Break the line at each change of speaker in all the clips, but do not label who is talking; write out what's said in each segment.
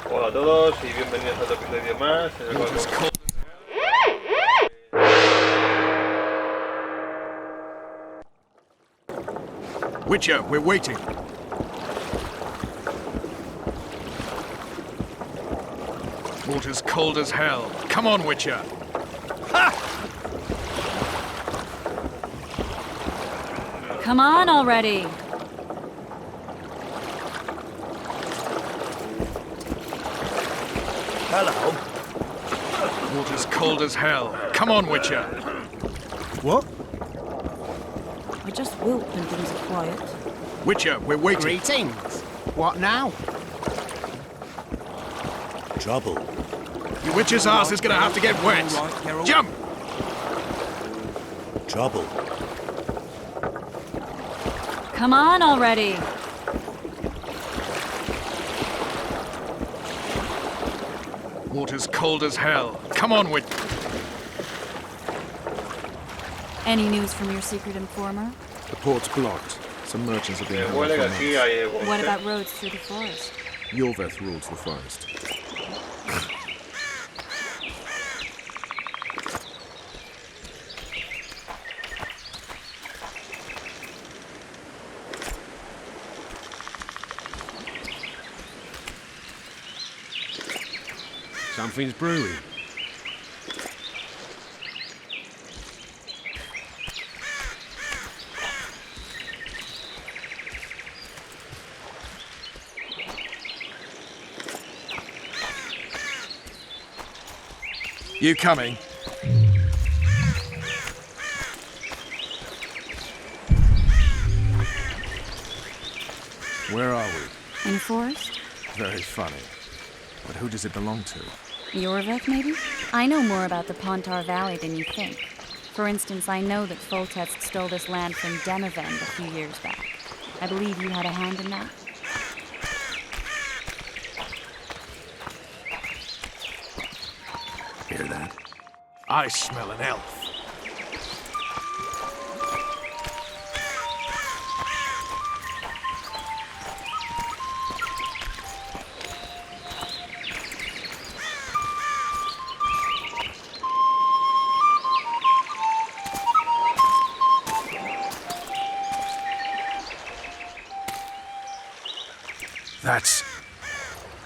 Hola a todos y bienvenidos a otro episodio más en el cual
Witcher, we're waiting. Water's cold as hell. Come on, Witcher. Ha!
Come on already.
Hello.
Water's cold as hell. Come on, Witcher.
What?
I just wilt when things are quiet.
Witcher, we're waiting.
Greetings. What now? Trouble.
Your Witcher's ass is gonna have to get wet. Jump!
Trouble.
Come on already.
Water's cold as hell. Come on, Witcher.
Any news from your secret informer?
The port's blocked. Some merchants are being held
huele que
for
aquí
months.
hay EVO.
What about roads through the forest?
Yorveth rules the forest. Something's brewing.
You coming?
Where are we?
In the forest?
Very funny. But who does it belong to?
Yorveth, maybe? I know more about the Pontar Valley than you think. For instance, I know that Foltest stole this land from Demavend a few years back. I believe you had a hand in that.
Hear that?
I smell an elf. That's...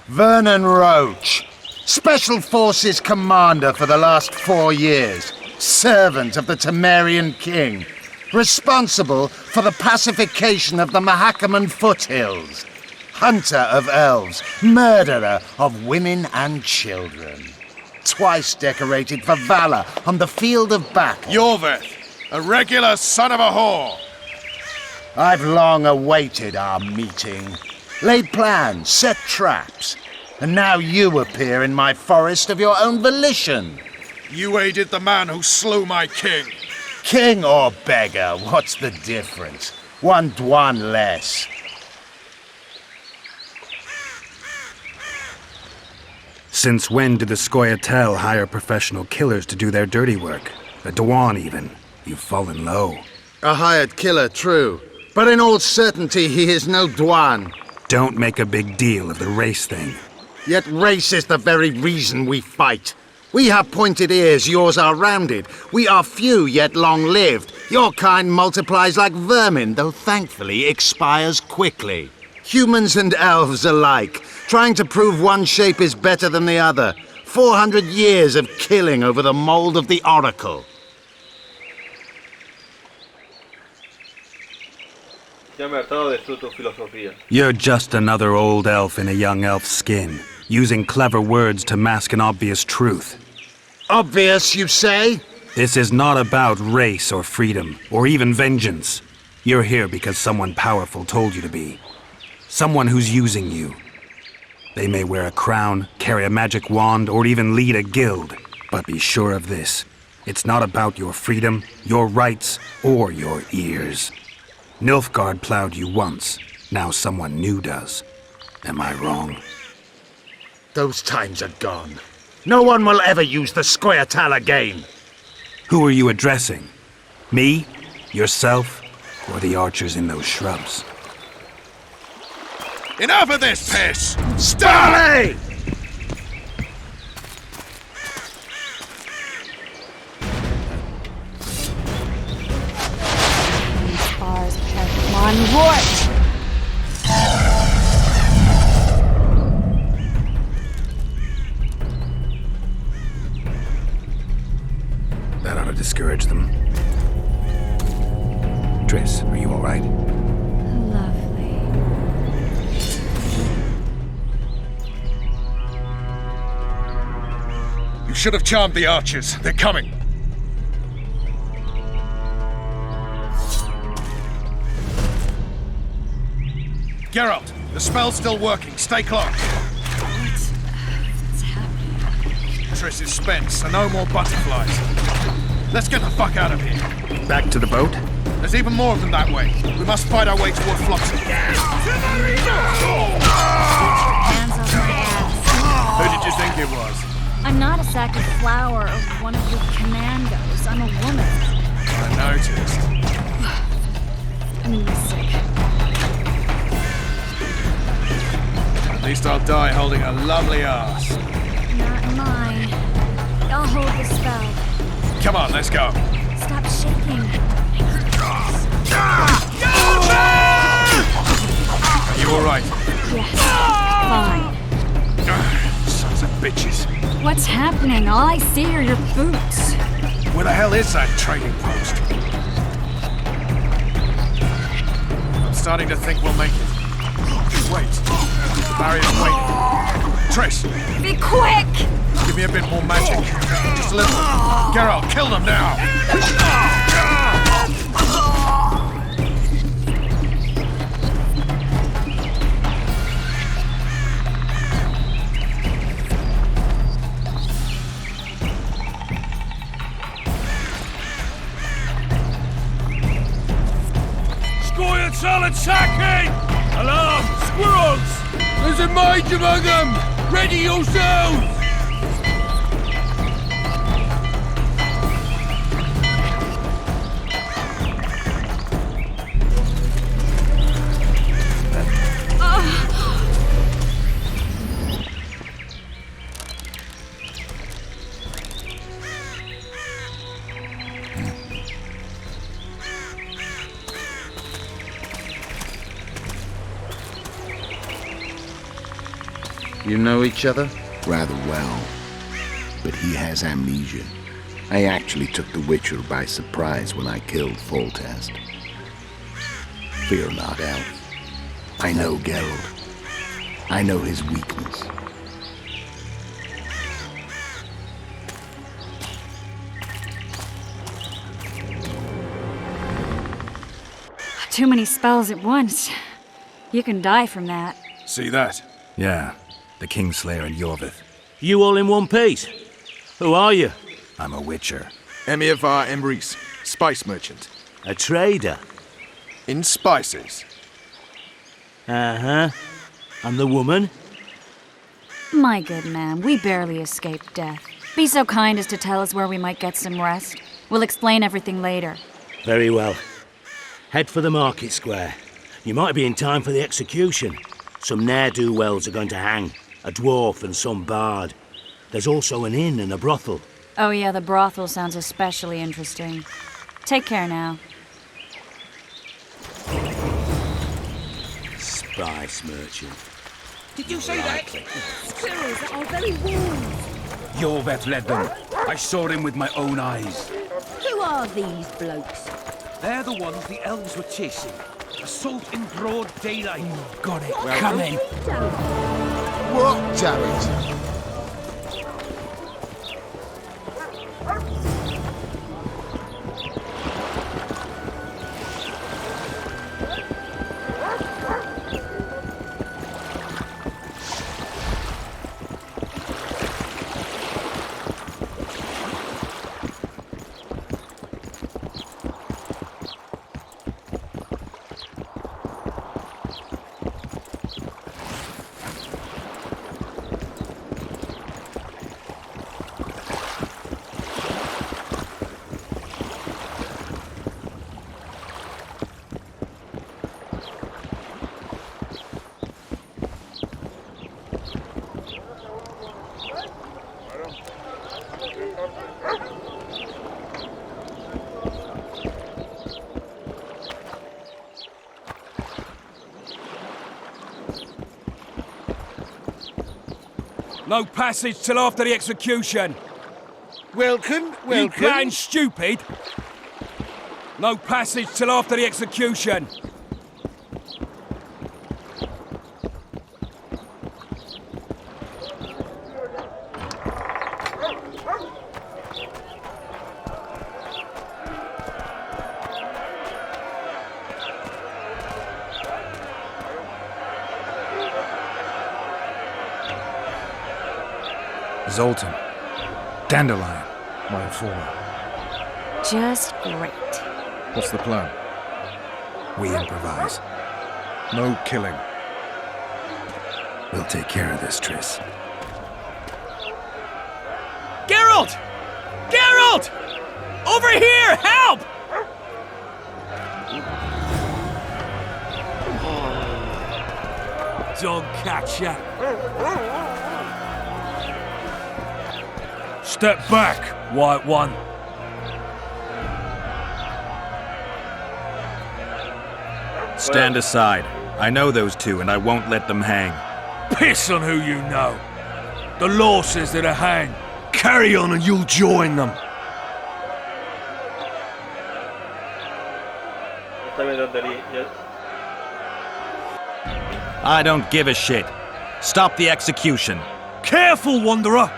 Vernon Roach, Special Forces Commander for the last 4 years, servant of the Temerian King, responsible for the pacification of the Mahakaman foothills, hunter of elves, murderer of women and children, twice decorated for valor on the field of battle.
Yorveth, a regular son of a whore.
I've long awaited our meeting, laid plans, set traps, and now you appear in my forest of your own volition.
You aided the man who slew my king.
King or beggar, what's the difference? One Dwan less.
Since when did the Scoia'tael hire professional killers to do their dirty work? The Dwan even. You've fallen low.
A hired killer, true. But in all certainty, he is no Dwan.
Don't make a big deal of the race thing.
Yet race is the very reason we fight. We have pointed ears, yours are rounded. We are few, yet long-lived. Your kind multiplies like vermin, though thankfully expires quickly. Humans and elves alike, trying to prove one shape is better than the other. 400 years of killing over the mold of the Oracle.
Ya me he hartado de tu filosofía.
You're just another old elf in a young elf's skin, using clever words to mask an obvious truth.
Obvious, you say?
This is not about race or freedom, or even vengeance. You're here because someone powerful told you to be. Someone who's using you. They may wear a crown, carry a magic wand, or even lead a guild. But be sure of this. It's not about your freedom, your rights, or your ears. Nilfgaard plowed you once. Now someone new does. Am I wrong?
Those times are gone. No one will ever use the Scoia'tael again.
Who are you addressing? Me? Yourself? Or the archers in those shrubs?
Enough of this piss!
Starley!
Abort!
That ought to discourage them. Triss, are you all right?
Lovely.
You should have charmed the archers. They're coming. Geralt, the spell's still working. Stay close.
What's happening?
Triss is spent, so no more butterflies. Let's get the fuck out of here.
Back to the boat?
There's even more of them that way. We must fight our way toward Flotsam.
Hands off my ass.
Who did you think it was?
I'm not a sack of flour or one of your commandos. I'm a woman.
I noticed.
I'm sick.
At least I'll die holding a lovely ass.
Not mine. I'll hold the spell.
Come on, let's go.
Stop shaking.
Are you alright?
Yes. Fine.
Sons of bitches.
What's happening? All I see are your boots.
Where the hell is that trading post? I'm starting to think we'll make it. Wait. The barrier's waiting. Triss,
Be quick!
give me a bit more magic. Just a little. Geralt, kill them now!
Scoil attacking! Alarm! Squirrels! There's a mage among them! Ready yourselves!
You know each other?
Rather well, but he has amnesia. I actually took the Witcher by surprise when I killed Foltest. Fear not, Elf. I know Geralt. I know his weakness.
Too many spells at once. You can die from that.
See that?
Yeah, the Kingslayer and Yorvith.
You all in one piece? Who are you?
I'm a witcher.
Emir var Emrys, spice merchant.
A trader?
In spices.
Uh-huh. And the woman?
My good man, we barely escaped death. Be so kind as to tell us where we might get some rest. We'll explain everything later.
Very well. Head for the market square. You might be in time for the execution. Some ne'er-do-wells are going to hang. A dwarf and some bard. There's also an inn and a brothel.
Oh yeah, the brothel sounds especially interesting. Take care now.
Spice merchant.
Did you say
Likely.
that? Squirrels are very warm.
Yorveth led them. I saw him with my own eyes.
Who are these blokes?
They're the ones the elves were chasing. Assault in broad daylight.
Got it.
Well,
Come
in.
What, Jared?
No passage till after the execution.
Welcome,
You plan stupid? No passage till after the execution.
Zoltan. Dandelion, my informer.
Just great.
What's the plan?
We improvise.
No killing.
We'll take care of this, Triss.
Geralt! Geralt! Over here! Help! Dog catcher. Step back, White One.
Stand aside. I know those two, and I won't let them hang.
Piss on who you know. The law says they're to hang. Carry on and you'll join them.
Está bien tontería. Ya.
I don't give a shit. Stop the execution.
Careful, Wanderer.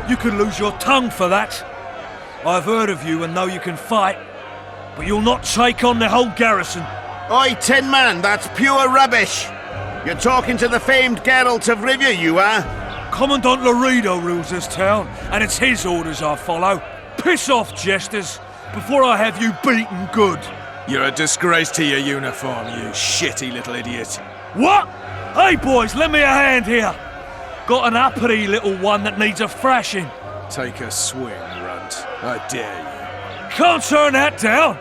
You could lose your tongue for that. I've heard of you and know you can fight, but you'll not take on the whole garrison.
Oi, Tin Man, that's pure rubbish. You're talking to the famed Geralt of Rivia, you are.
Commandant Laredo rules this town, and it's his orders I follow. Piss off, jesters, before I have you beaten good.
You're a disgrace to your uniform, you shitty little idiot.
What? Hey, boys, lend me a hand here. Got an uppity little one that needs a thrashing.
Take a swing, runt. I dare you.
Can't turn that down.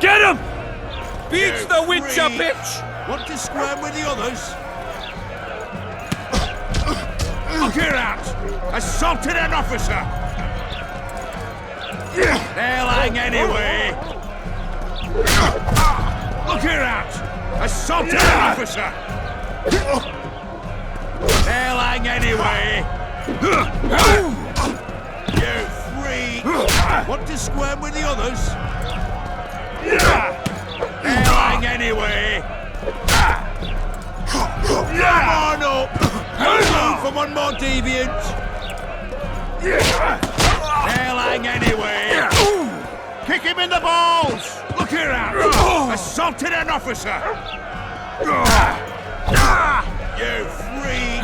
Get him! Beats the winter bitch!
Want to squirm with the others?
Look here out!
Assaulted an officer! They'll hang anyway!
Look here out!
Assaulted an officer! They'll hang anyway! You freak! Want to squirm with the others? They'll hang anyway! Come on up! Move for one more deviant! They'll hang anyway! Kick him in the balls! Look here out! Assaulted an officer! You freak!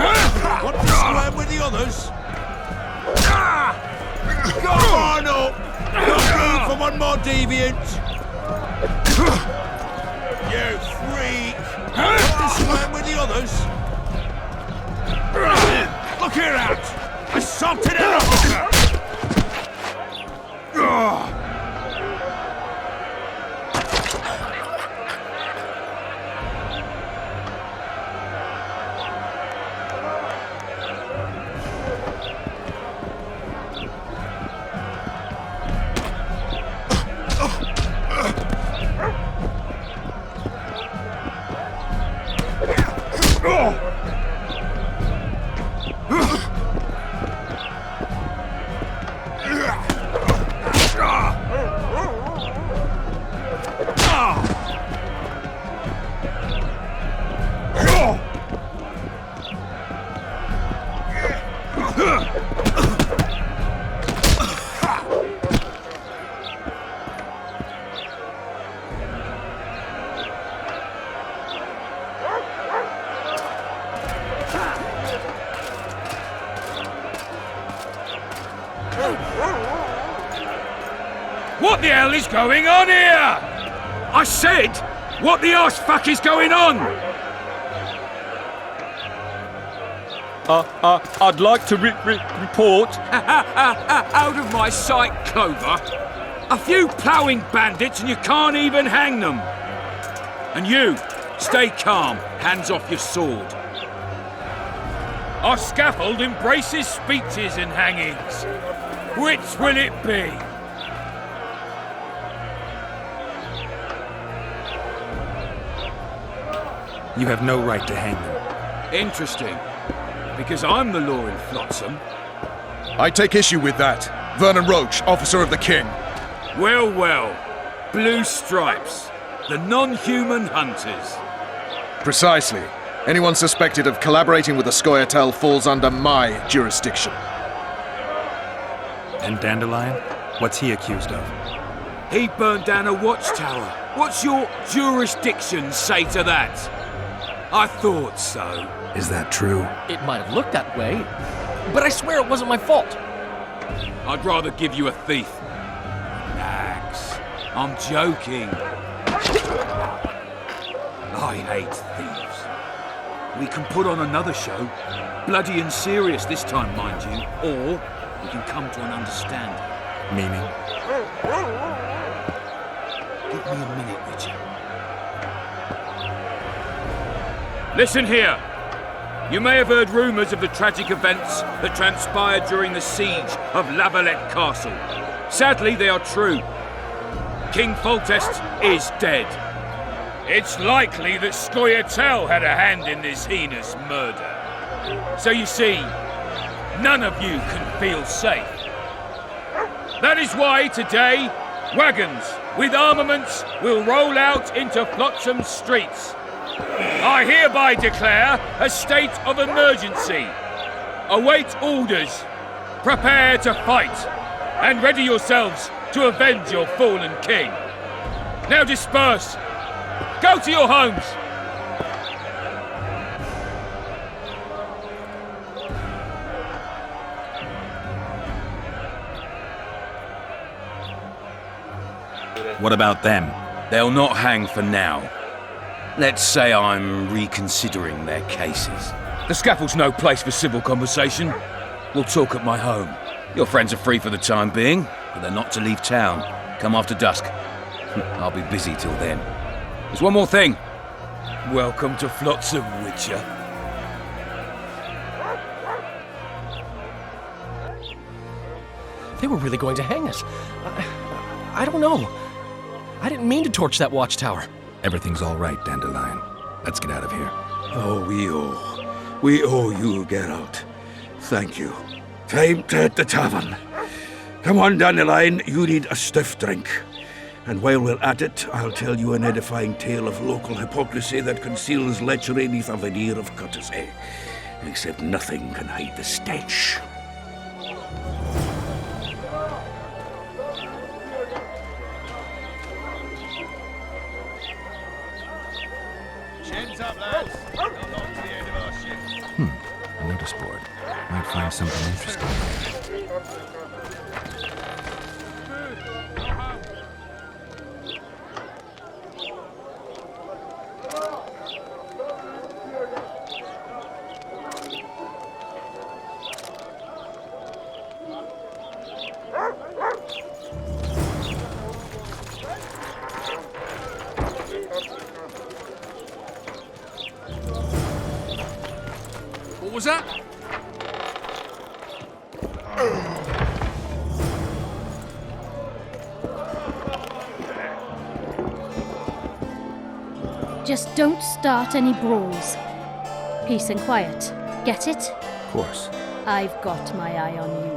Want to squirm with the others? Come on up! Move for one more deviant! You freak! Want to squirm with the others? Look here out! Assaulted an officer!
What the hell is going on here? I said, what the arse fuck is going on?
I'd like to report.
Out of my sight, Clover. A few ploughing bandits and you can't even hang them. And you, stay calm, hands off your sword. Our scaffold embraces speeches and hangings. Which will it be?
You have no right to hang them.
Interesting. because I'm the law in Flotsam.
I take issue with that. Vernon Roach, officer of the King.
Well, well. Blue Stripes. The non-human hunters.
Precisely. Anyone suspected of collaborating with the Scoia'tael falls under my jurisdiction.
And Dandelion? What's he accused of?
He burned down a watchtower. What's your jurisdiction say to that? I thought so.
Is that true?
It might have looked that way, but I swear it wasn't my fault.
I'd rather give you a thief. Relax. I'm joking. I hate thieves. We can put on another show. Bloody and serious this time, mind you. Or we can come to an understanding.
Meaning?
Give me a minute, Richard. Listen here. You may have heard rumours of the tragic events that transpired during the siege of Lavalette Castle. Sadly, they are true. King Foltest is dead. It's likely that Scoia'tael had a hand in this heinous murder. So you see, none of you can feel safe. That is why today, wagons with armaments will roll out into Flotsam's streets. I hereby declare a state of emergency. Await orders. Prepare to fight. And ready yourselves to avenge your fallen king. Now disperse. Go to your homes.
What about them?
They'll not hang for now. Let's say I'm reconsidering their cases. The scaffold's no place for civil conversation. We'll talk at my home. Your friends are free for the time being, but they're not to leave town. Come after dusk. I'll be busy till then. There's one more thing. Welcome to Flotsam, Witcher.
They were really going to hang us. I don't know. I didn't mean to torch that watchtower.
Everything's all right, Dandelion. Let's get out of here.
Oh, we owe you, Geralt. Thank you. Time to hit the tavern. Come on, Dandelion, you need a stiff drink. And while we're at it, I'll tell you an edifying tale of local hypocrisy that conceals lechery neath a veneer of courtesy. Except nothing can hide the stench.
Chins up, lads. Not long to the end of our shift.
A notice board. Might find something interesting.
What was that?
Just don't start any brawls. Peace and quiet. Get it?
Of course.
I've got my eye on you.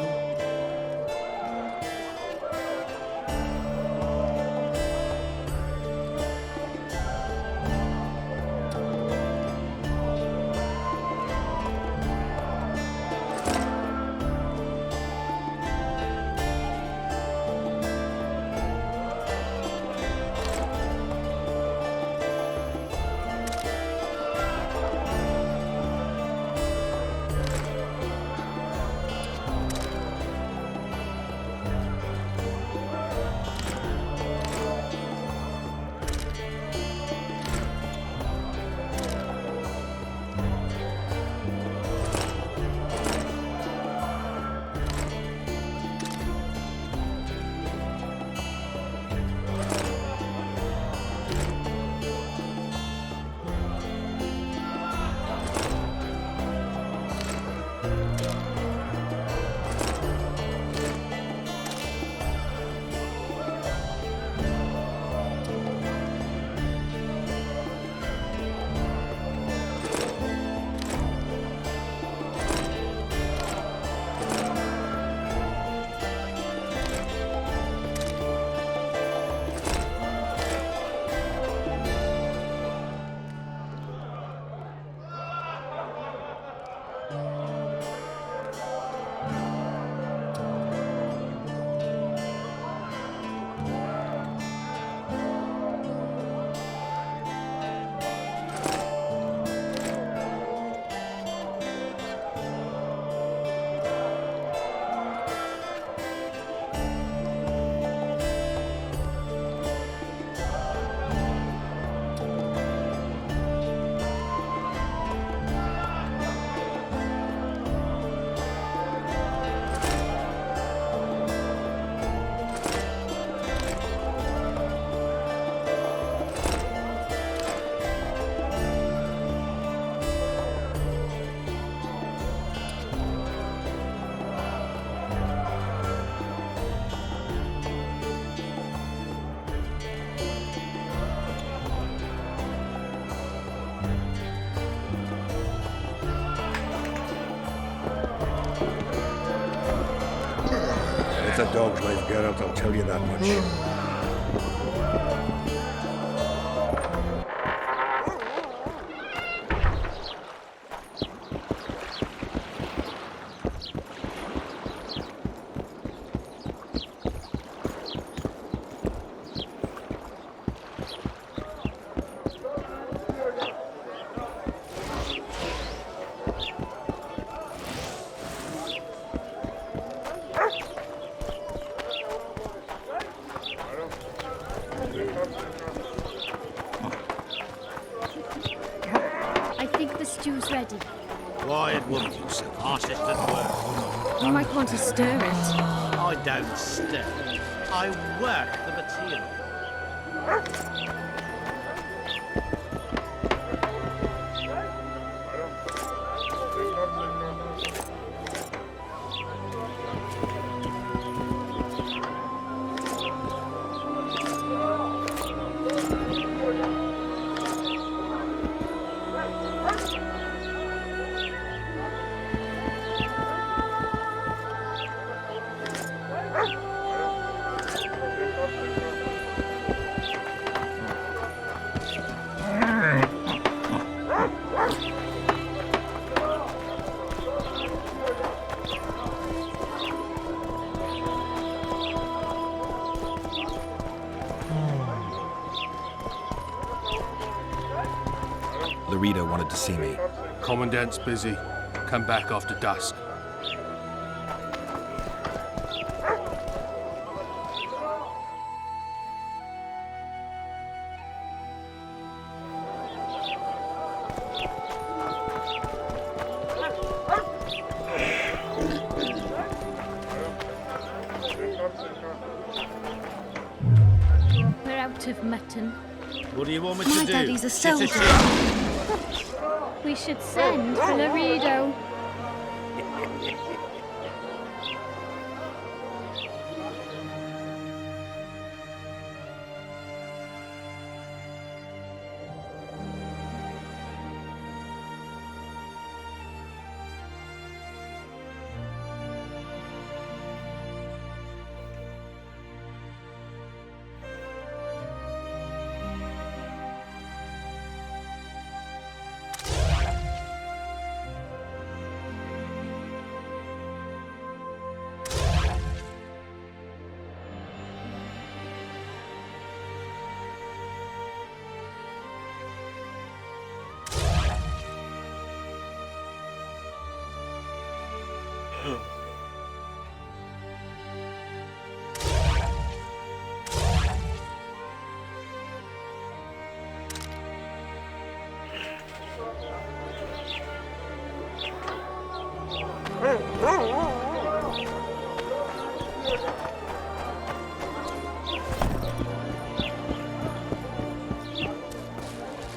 It's a dog's life, Geralt, I'll tell you that much.
I think the stew's ready.
Quiet, woman, you artist at work.
You might want to stir it.
I don't stir. I work the material.
Laredo wanted to see me.
Commandant's busy. Come back after dusk.
We're out of mutton.
What do you want me
My
to do?
daddy's a
Sit
soldier. We should send for Laredo.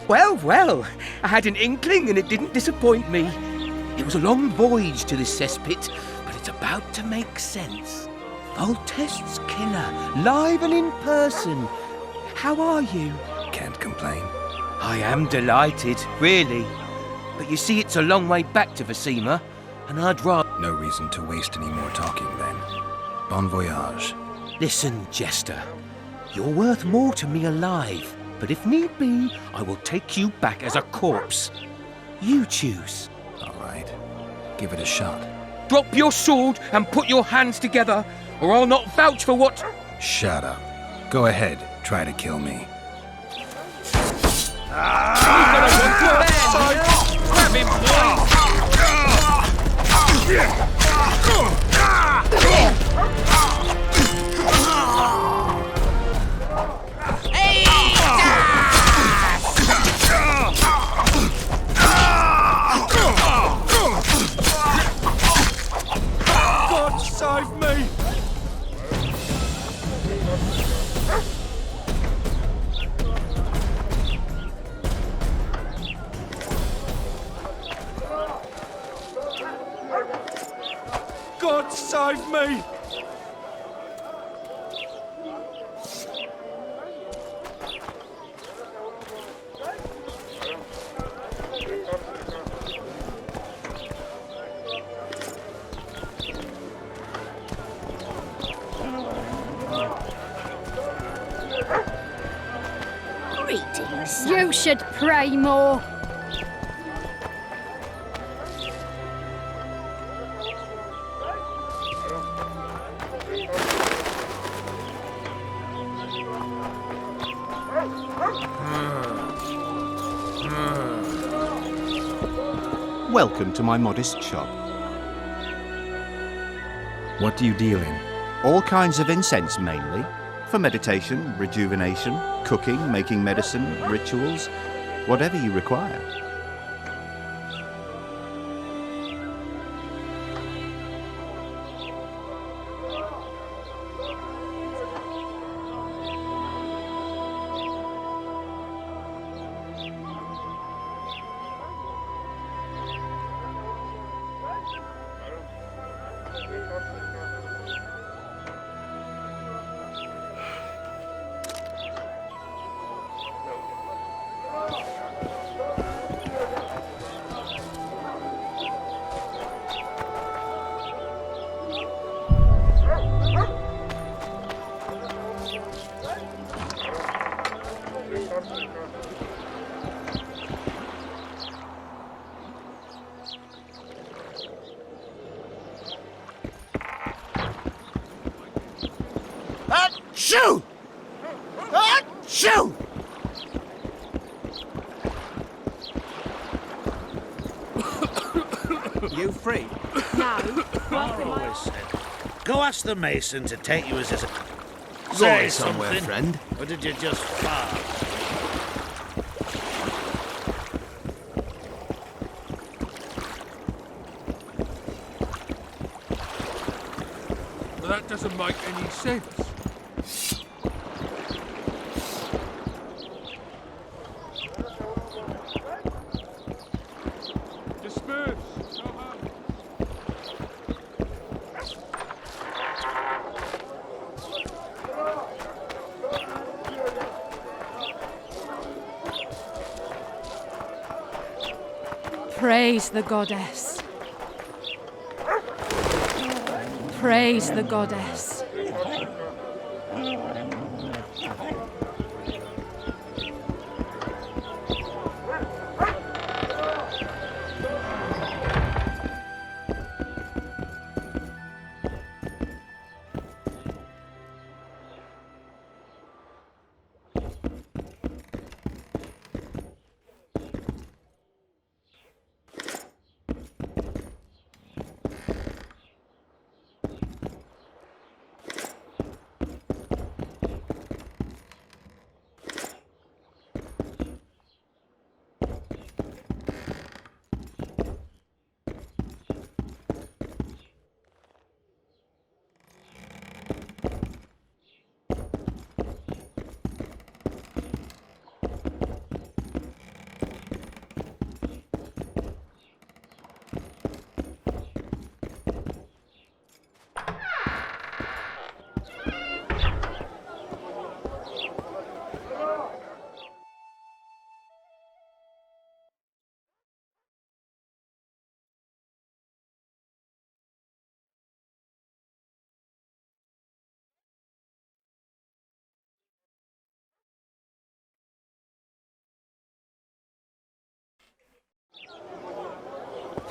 Well, well, I had an inkling and it didn't disappoint me. It was a long voyage to this cesspit, but it's about to make sense. Voltest's killer, live and in person. How are you?
Can't complain.
I am delighted, really. But you see, it's a long way back to Vasima, and I'd rather...
No reason to waste any more talking, then. Bon voyage.
Listen, Jester. You're worth more to me alive, but if need be, I will take you back as a corpse. You choose.
All right. give it a shot.
Drop your sword and put your hands together, or I'll not vouch for what...
Shut up. Go ahead, try to kill me.
Grab him, boy!
God save me! God save me!
Greetings.
You should pray more.
Welcome to my modest shop.
What do you deal in?
All kinds of incense mainly. For meditation, rejuvenation, cooking, making medicine, rituals, whatever you require.
Achoo! Achoo!
You free?
No.
I always said. Go ask the mason to take you as a...
Say somewhere, friend.
Or did you just fart?
That doesn't make any sense. Disperse. Go home.
Praise the goddess. Praise the goddess.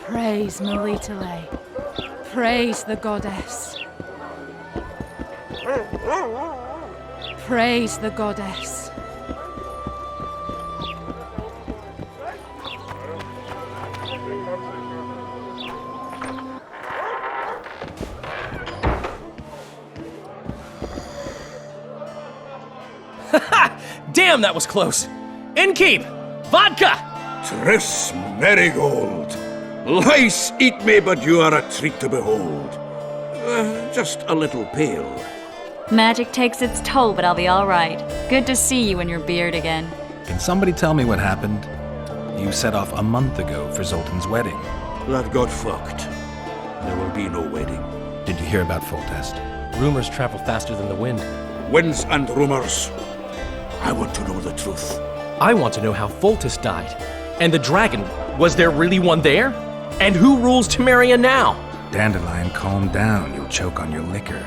Praise Melitele. Praise the goddess. Praise the goddess.
Damn, that was close! Innkeep! Vodka!
Tris Marigold. Lice eat me, but you are a treat to behold. Just a little pale.
Magic takes its toll, but I'll be all right. Good to see you in your beard again.
Can somebody tell me what happened? You set off a month ago for Zoltan's wedding.
That got fucked. There will be no wedding.
Did you hear about Foltest?
Rumors travel faster than the wind.
Winds and rumors. I want to know the truth.
I want to know how Foltest died. And the dragon, was there really one there? And who rules Temeria now?
Dandelion, calm down. You'll choke on your liquor.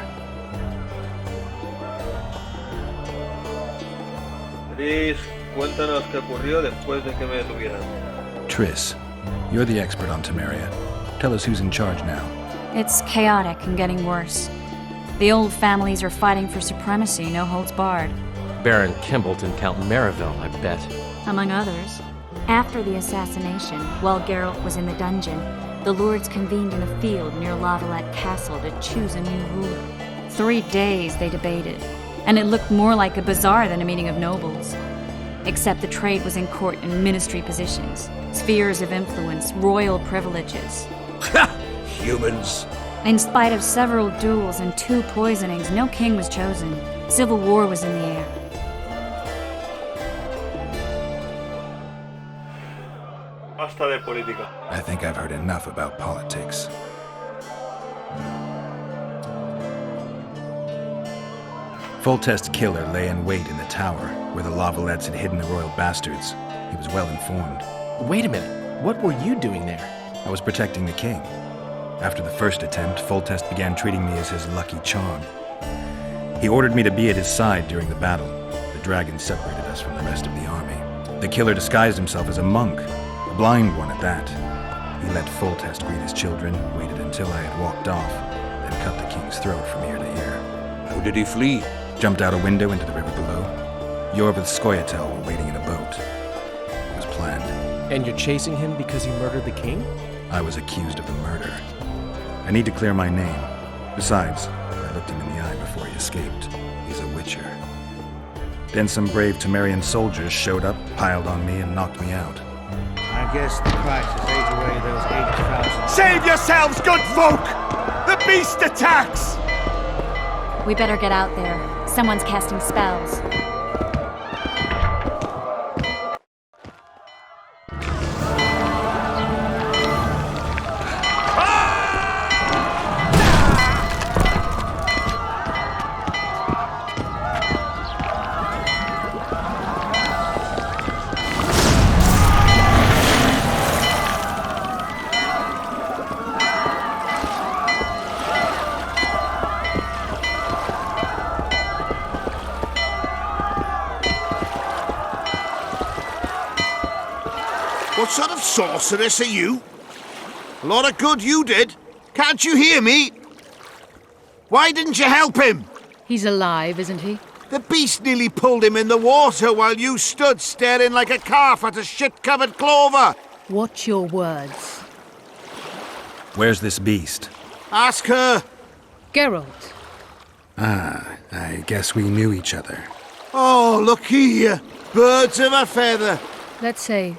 Tris, cuéntanos qué ocurrió después de que me detuvieran.
Tris, you're the expert on Temeria. Tell us who's in charge now.
It's chaotic and getting worse. The old families are fighting for supremacy, no holds barred.
Baron Kimbalt and Count Merivale, I bet.
Among others. After the assassination, while Geralt was in the dungeon, the lords convened in a field near Lavalette Castle to choose a new ruler. 3 days they debated, and it looked more like a bazaar than a meeting of nobles. Except the trade was in court and ministry positions, spheres of influence, royal privileges.
Humans.
In spite of several duels and 2 poisonings, no king was chosen. Civil war was in the air.
Basta de política.
I think I've heard enough about politics. Foltest's killer lay in wait in the tower, where the Lavalettes had hidden the royal bastards. He was well informed.
Wait a minute. What were you doing there?
I was protecting the king. After the first attempt, Foltest began treating me as his lucky charm. He ordered me to be at his side during the battle. The dragon separated us from the rest of the army. The killer disguised himself as a monk, a blind one at that. He let Foltest greet his children, waited until I had walked off, then cut the king's throat from ear to ear.
How did he flee?
Jumped out a window into the river below. You're with Skoyatel were waiting in a boat. It was planned.
And you're chasing him because he murdered the king?
I was accused of the murder. I need to clear my name. Besides, I looked him in the eye before he escaped. He's a witcher. Then some brave Temerian soldiers showed up, piled on me, and knocked me out.
I guess the crisis ate away those 80,000...
Save yourselves, good folk! The beast attacks!
We better get out there. Someone's casting spells.
What sort of sorceress are you? A lot of good you did. Can't you hear me? Why didn't you help him?
He's alive, isn't he?
The beast nearly pulled him in the water while you stood staring like a calf at a shit-covered clover.
Watch your words.
Where's this beast?
Ask her.
Geralt.
Ah, I guess we knew each other.
Oh, look here. Birds of a feather.
Let's say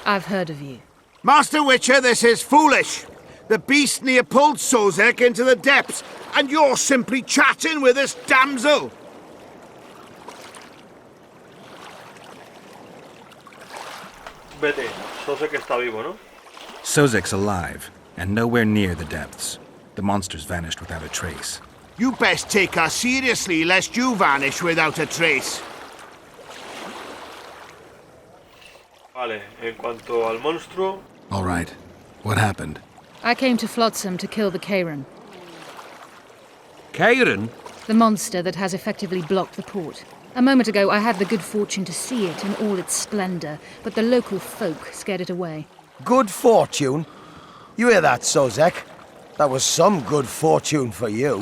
I've heard of you.
Master Witcher, this is foolish. The beast near pulled Sozek into the depths, and you're simply chatting with this damsel.
Vete, Sozek está vivo, ¿no?
Sozek's alive, and nowhere near the depths. The monsters vanished without a trace.
You best take her seriously, lest you vanish without a trace.
Vale, en cuanto al monstruo...
All right. What happened?
I came to Flotsam to kill the Kayran.
Kayran?
The monster that has effectively blocked the port. A moment ago, I had the good fortune to see it in all its splendor, but the local folk scared it away.
Good fortune?
You hear that, Sozek? That was some good fortune for you.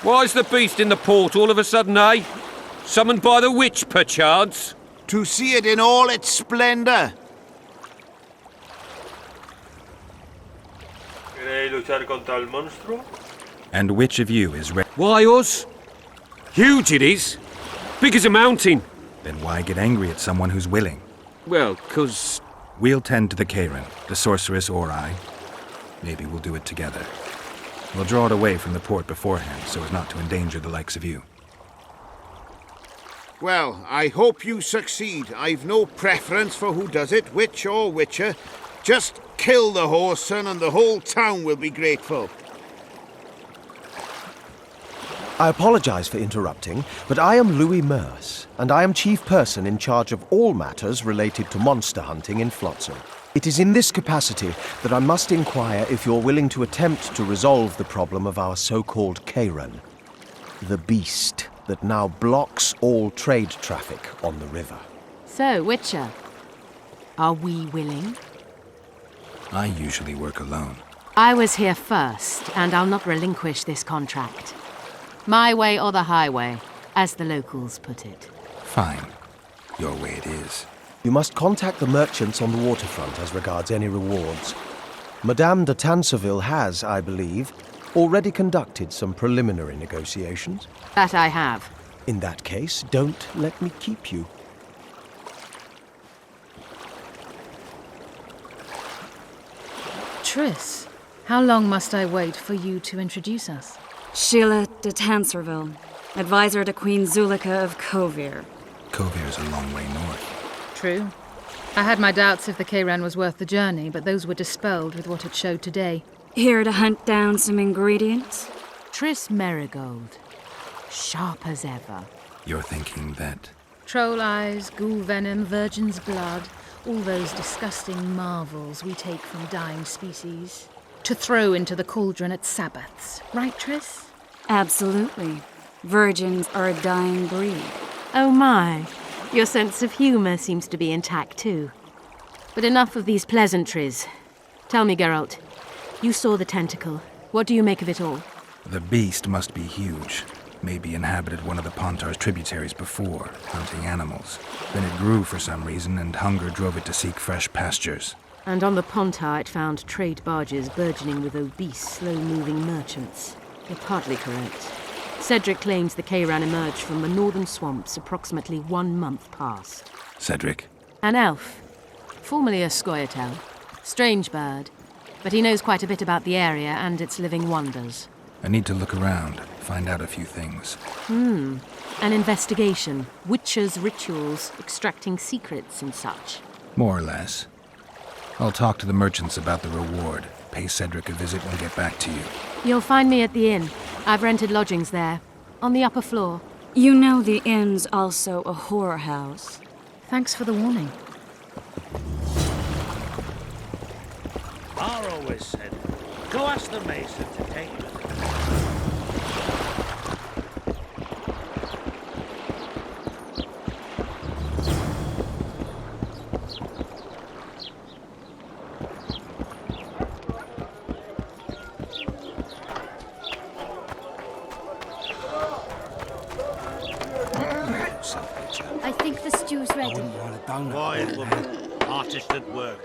Why's the beast in the port all of a sudden, eh? Summoned by the witch, perchance?
To see it in all its splendor.
¿Queréis luchar contra el monstruo?
And which of you is ready?
Why us? Huge it is. Big as a mountain.
Then why get angry at someone who's willing?
Well, 'cause...
We'll tend to the Kayran, the sorceress or I. Maybe we'll do it together. We'll draw it away from the port beforehand so as not to endanger the likes of you.
Well, I hope you succeed. I've no preference for who does it, witch or witcher. Just kill the whoreson and the whole town will be grateful.
I apologize for interrupting, but I am Louis Merce, and I am chief person in charge of all matters related to monster hunting in Flotsam. It is in this capacity that I must inquire if you're willing to attempt to resolve the problem of our so-called Kayran, the beast that now blocks all trade traffic on the river.
So, Witcher, are we willing?
I usually work alone.
I was here first, and I'll not relinquish this contract. My way or the highway, as the locals put it.
Fine. Your way it is.
You must contact the merchants on the waterfront as regards any rewards. Madame de Tanserville has, I believe, already conducted some preliminary negotiations.
That I have.
In that case, don't let me keep you.
Triss, how long must I wait for you to introduce us?
Sheila de Tanserville, advisor to Queen Zulika of Kovir.
Kovir's a long way north.
True. I had my doubts if the Kayran was worth the journey, but those were dispelled with what it showed today.
Here to hunt down some ingredients?
Triss Marigold. Sharp as ever.
You're thinking that...
Troll eyes, ghoul venom, virgin's blood, all those disgusting marvels we take from dying species. To throw into the cauldron at Sabbaths. Right, Triss?
Absolutely. Virgins are a dying breed.
Oh my. Your sense of humour seems to be intact too. But enough of these pleasantries. Tell me, Geralt. You saw the tentacle. What do you make of it all?
The beast must be huge. Maybe inhabited one of the Pontar's tributaries before, hunting animals. Then it grew for some reason, and hunger drove it to seek fresh pastures.
And on the Pontar it found trade barges burgeoning with obese, slow-moving merchants. You're partly correct. Cedric claims the Kayran emerged from the northern swamps approximately 1 month past.
Cedric?
An elf. Formerly a Scoia'tael. Strange bird. But he knows quite a bit about the area and its living wonders.
I need to look around, find out a few things.
An investigation. Witchers' rituals, extracting secrets and such.
More or less. I'll talk to the merchants about the reward, pay Cedric a visit and get back to you.
You'll find me at the inn. I've rented lodgings there, on the upper floor.
You know the inn's also a whore house.
Thanks for the warning.
I always said, go ask the mason to take you.
I think the stew's ready.
Quiet, woman. Artist at work.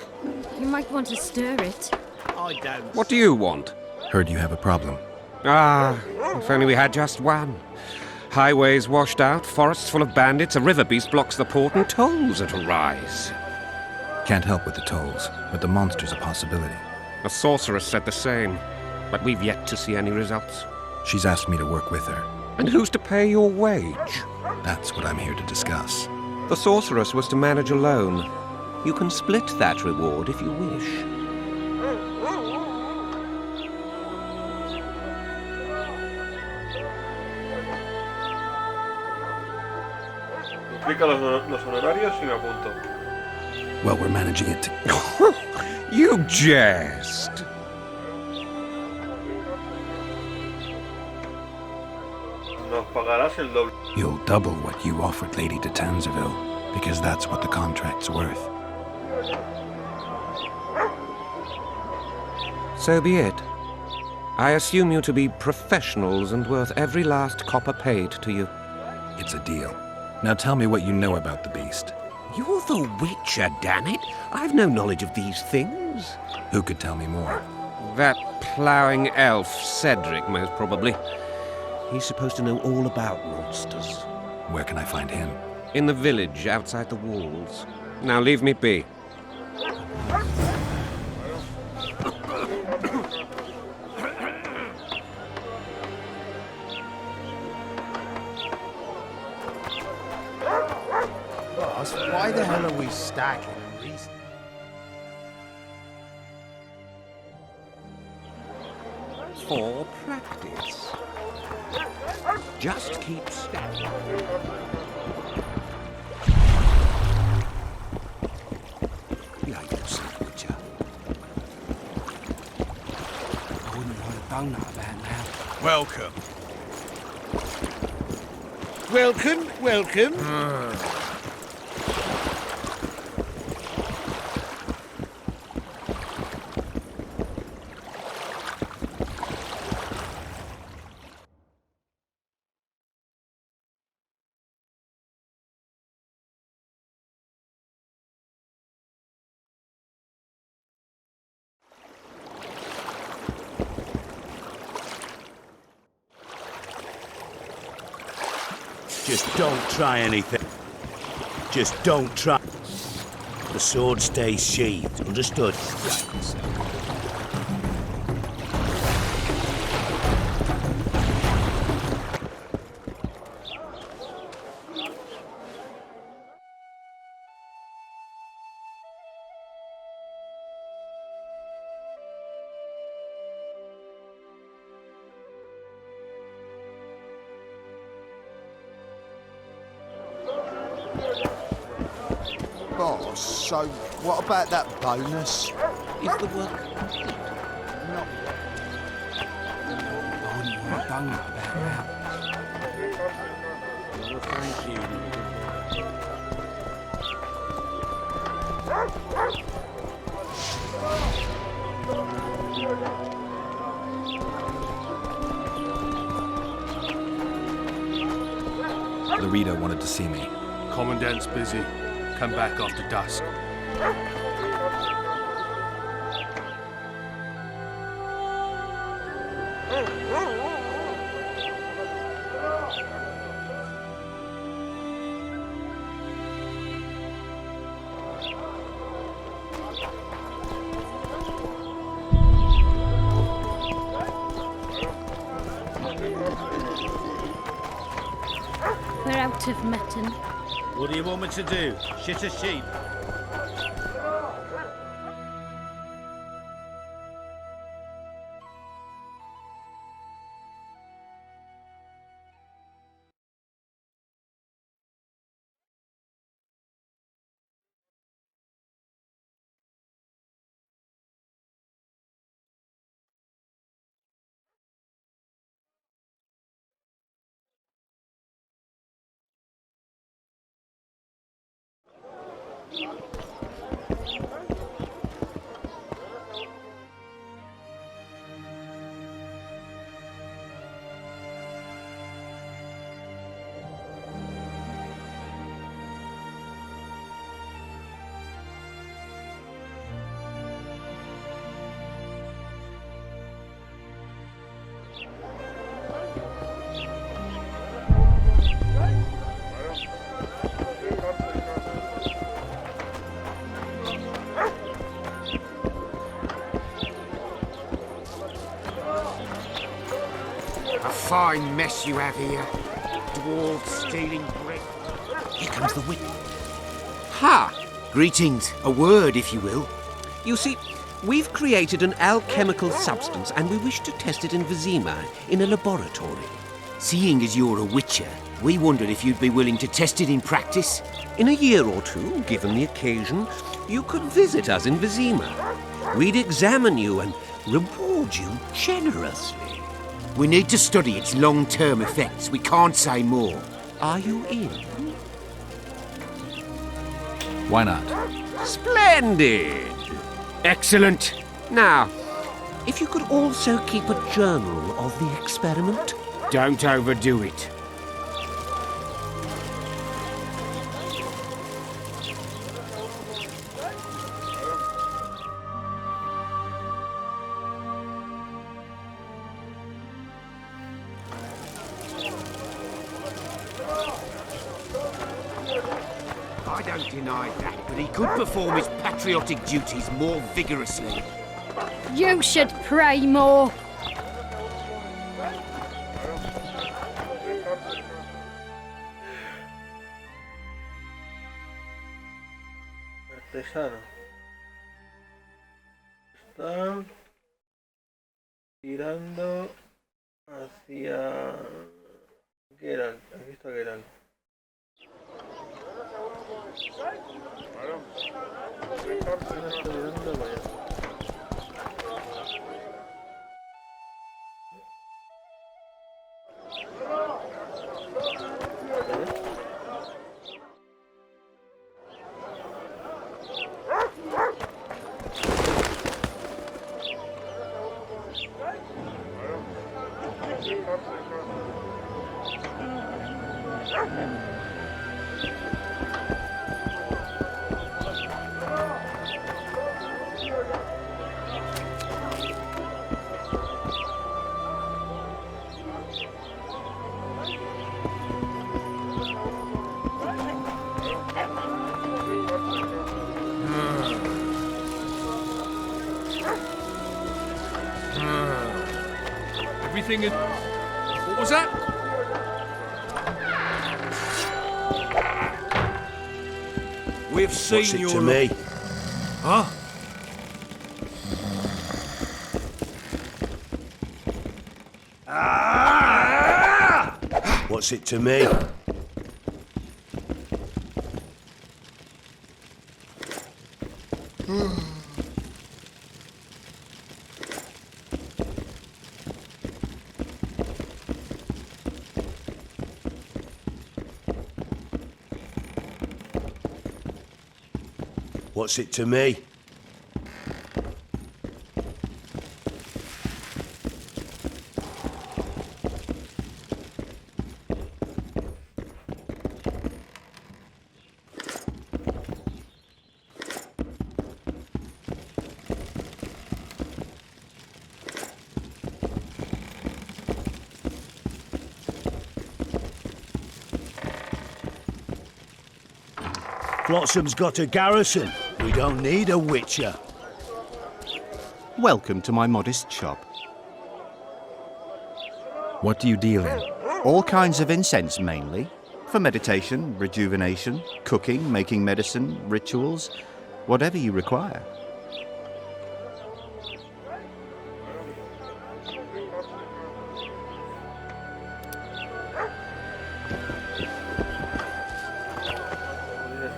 You might want to stir it.
I don't.
What do you want?
Heard you have a problem.
If only we had just one. Highways washed out, forests full of bandits, a river beast blocks the port, and tolls at a rise.
Can't help with the tolls, but the monster's a possibility.
A sorceress said the same, but we've yet to see any results.
She's asked me to work with her.
And who's to pay your wage?
That's what I'm here to discuss.
The sorceress was to manage alone. You can split that reward if you wish.
Explica los honorarios y me apunto.
Well, we're managing it to...
You jest!
Nos pagarás el doble.
You'll double what you offered Lady de Tanserville, because that's what the contract's worth.
So be it. I assume you to be professionals and worth every last copper paid to you.
It's a deal. Now tell me what you know about the beast.
You're the Witcher, damn it! I've no knowledge of these things.
Who could tell me more?
That ploughing elf, Cedric, most probably. He's supposed to know all about monsters.
Where can I find him?
In the village, outside the walls. Now leave me be.
Boss, why the hell are we stacking and reasoning?
For practice. Just keep stacking.
Like you said, Witcher. I wouldn't write a donut about now.
Welcome.
Welcome, welcome.
Just don't try anything. Just don't try. The sword stays sheathed, understood?
Boss, so what about that bonus?
Is the work complete? Not yet. I wouldn't write a donut about now. Well, thank you.
The reader wanted to see me.
Commandant's busy. Come back after dusk.
We're out of mutton.
What do you want me to do? Shit a sheep?
Fine mess you have here. Dwarves stealing brick. Here comes the wit.
Ha! Greetings. A word, if you will.
You see, we've created an alchemical substance and we wish to test it in Vizima, in a laboratory.
Seeing as you're a witcher, we wondered if you'd be willing to test it in practice.
In a year or two, given the occasion, you could visit us in Vizima. We'd examine you and reward you generously.
We need to study its long-term effects. We can't say more.
Are you in?
Why not?
Splendid! Excellent! Now,
if you could also keep a journal of the experiment.
Don't overdo it.
I don't deny that, but he could perform his patriotic duties more vigorously.
You should pray more.
Artesano. Está tirando hacia Kayran. Aquí está Kayran.
Everything is... What was that?
We've seen
What's it
your...
to me?
Huh?
What's it to me? What's it to me?
Flotsam's got a garrison. We don't need a witcher.
Welcome to my modest shop.
What do you deal in?
All kinds of incense, mainly. For meditation, rejuvenation, cooking, making medicine, rituals, whatever you require.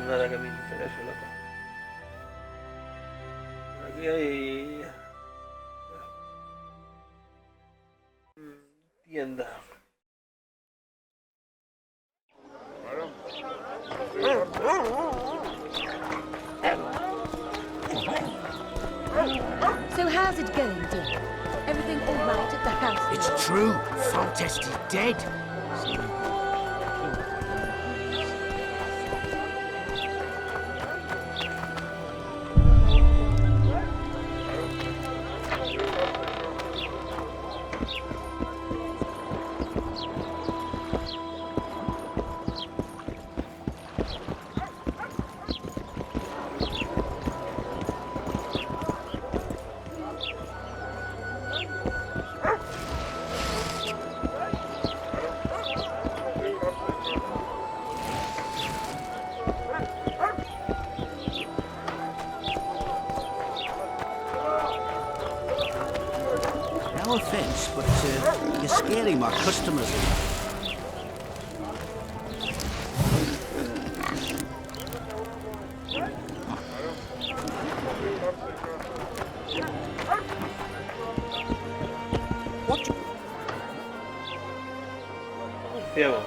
Nada que me interese, loco. Aquí hay tienda.
So how's it going, dear? Everything all right at the house?
It's true. Foltest is dead.
No offence, but you're scaring my customers.
What? Ciego.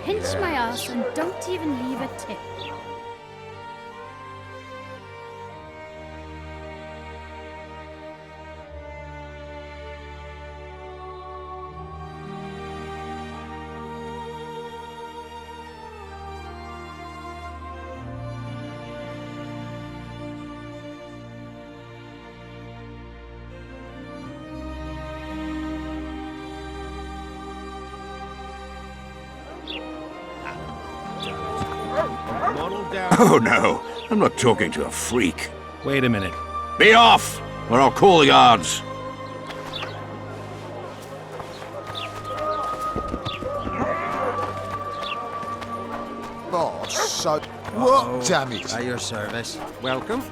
pinch my ass and don't even leave a tip.
Oh no, I'm not talking to a freak.
Wait a minute.
Be off, or I'll call the guards.
Oh, so... What? Damn it.
At your service.
Welcome.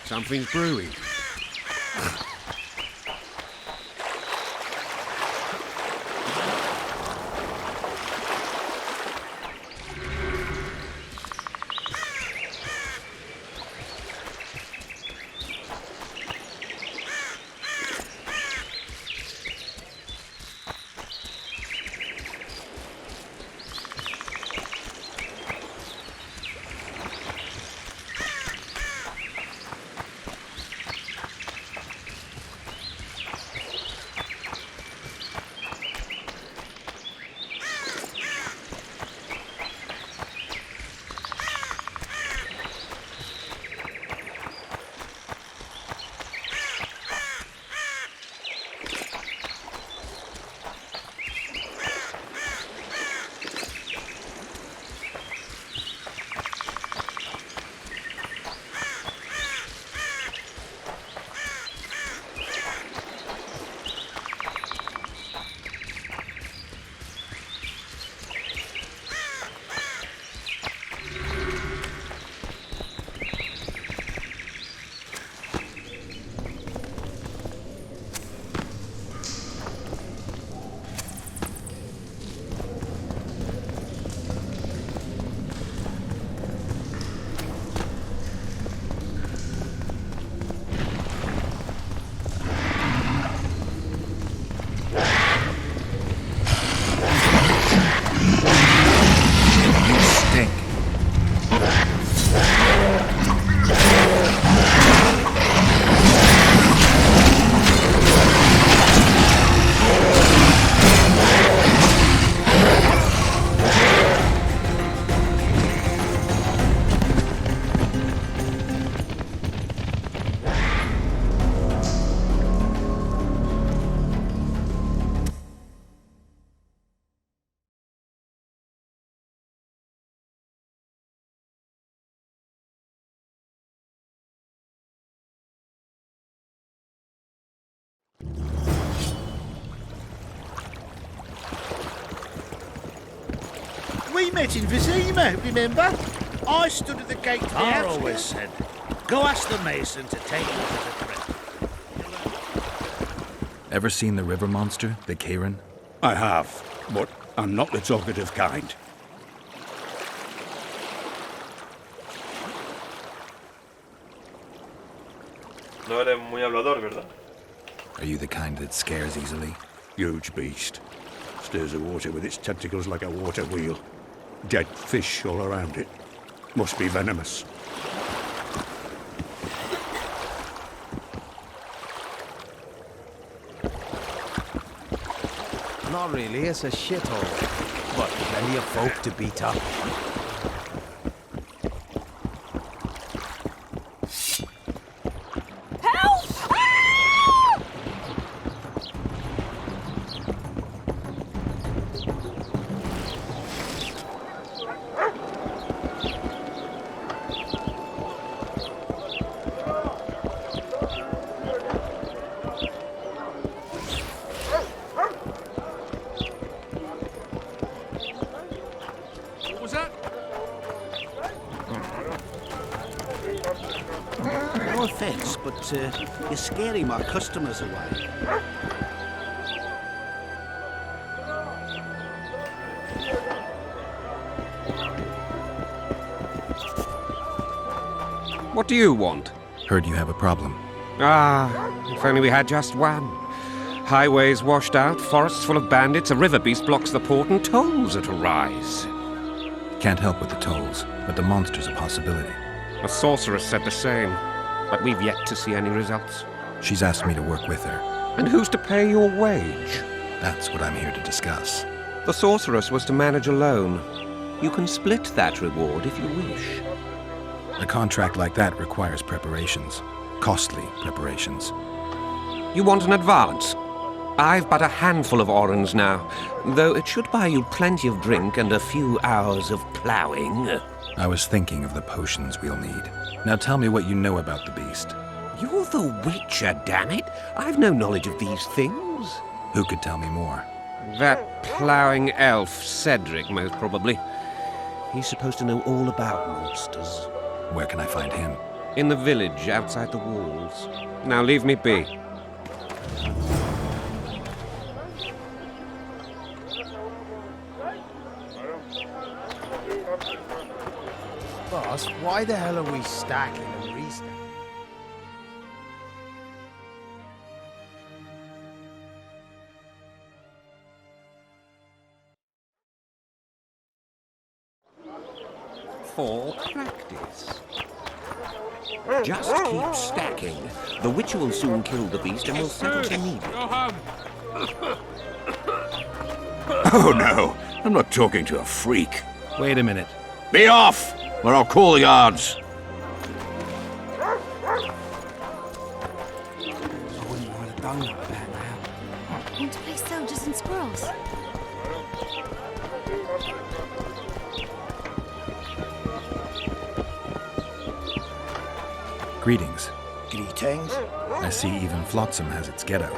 Something's brewing.
We met in Vizima, remember? I stood at the gate to the
I
outskirts.
always said, go ask the mason to take you to the threat.
Ever seen the river monster, the Kayran?
I have, but I'm not the talkative kind.
No eres muy hablador, ¿verdad?
Are you the kind that scares easily?
Huge beast. Stirs the water with its tentacles like a water wheel. Dead fish all around it. Must be venomous.
Not really, it's a shithole. But plenty of folk to beat up.
No offence, but you're scaring my customers away.
What do you want?
Heard you have a problem.
Ah, if only we had just one. Highways washed out, forests full of bandits, a river beast blocks the port, and tolls that arise.
Can't help with the tolls, but the monster's a possibility.
A sorceress said the same, but we've yet to see any results.
She's asked me to work with her.
And who's to pay your wage?
That's what I'm here to discuss.
The sorceress was to manage alone. You can split that reward if you wish.
A contract like that requires preparations. Costly preparations.
You want an advance? I've but a handful of orens now, though it should buy you plenty of drink and a few hours of ploughing.
I was thinking of the potions we'll need. Now tell me what you know about the beast.
You're the Witcher, damn it! I've no knowledge of these things.
Who could tell me more?
That ploughing elf, Cedric, most probably. He's supposed to know all about monsters.
Where can I find him?
In the village, outside the walls. Now leave me be.
Boss, why the hell are we stacking and restacking?
For practice. Just keep stacking. The Witcher will soon kill the beast and will settle the need.
Oh no, I'm not talking to a freak.
Wait a minute.
Be off, or I'll call the guards.
I wouldn't want to done like that now.
Want to play soldiers and squirrels?
Greetings.
Greetings.
I see even Flotsam has its ghetto.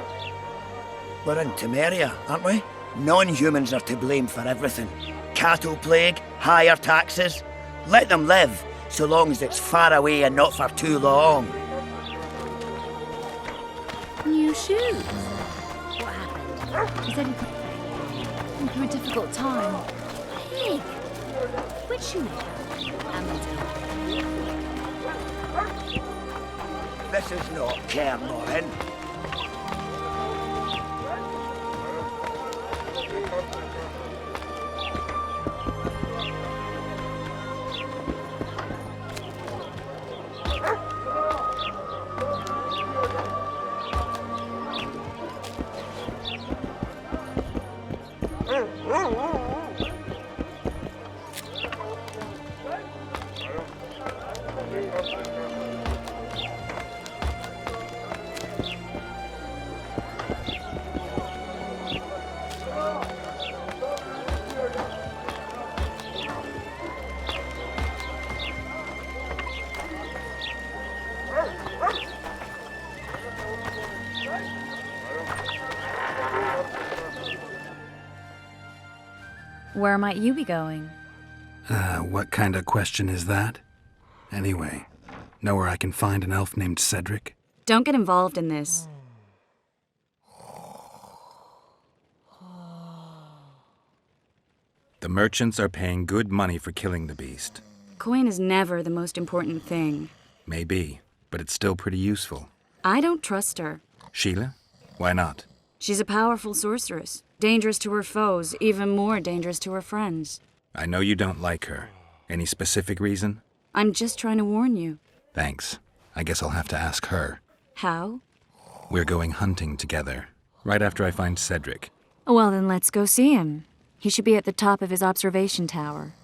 We're in Temeria, aren't we? Non-humans are to blame for everything. Cattle plague, higher taxes. Let them live, so long as it's far away and not for too long.
New shoes. What happened? He said he went through a difficult time. Pig! Which shoemaker? Amazon.
This is not Cairnmorhen.
Where might you be going?
What kind of question is that? Anyway, know where I can find an elf named Cedric?
Don't get involved in this.
The merchants are paying good money for killing the beast.
Coin is never the most important thing.
Maybe, but it's still pretty useful.
I don't trust her.
Sheila? Why not?
She's a powerful sorceress. Dangerous to her foes, even more dangerous to her friends.
I know you don't like her. Any specific reason?
I'm just trying to warn you.
Thanks. I guess I'll have to ask her.
How?
We're going hunting together, right after I find Cedric.
Well, then let's go see him. He should be at the top of his observation tower.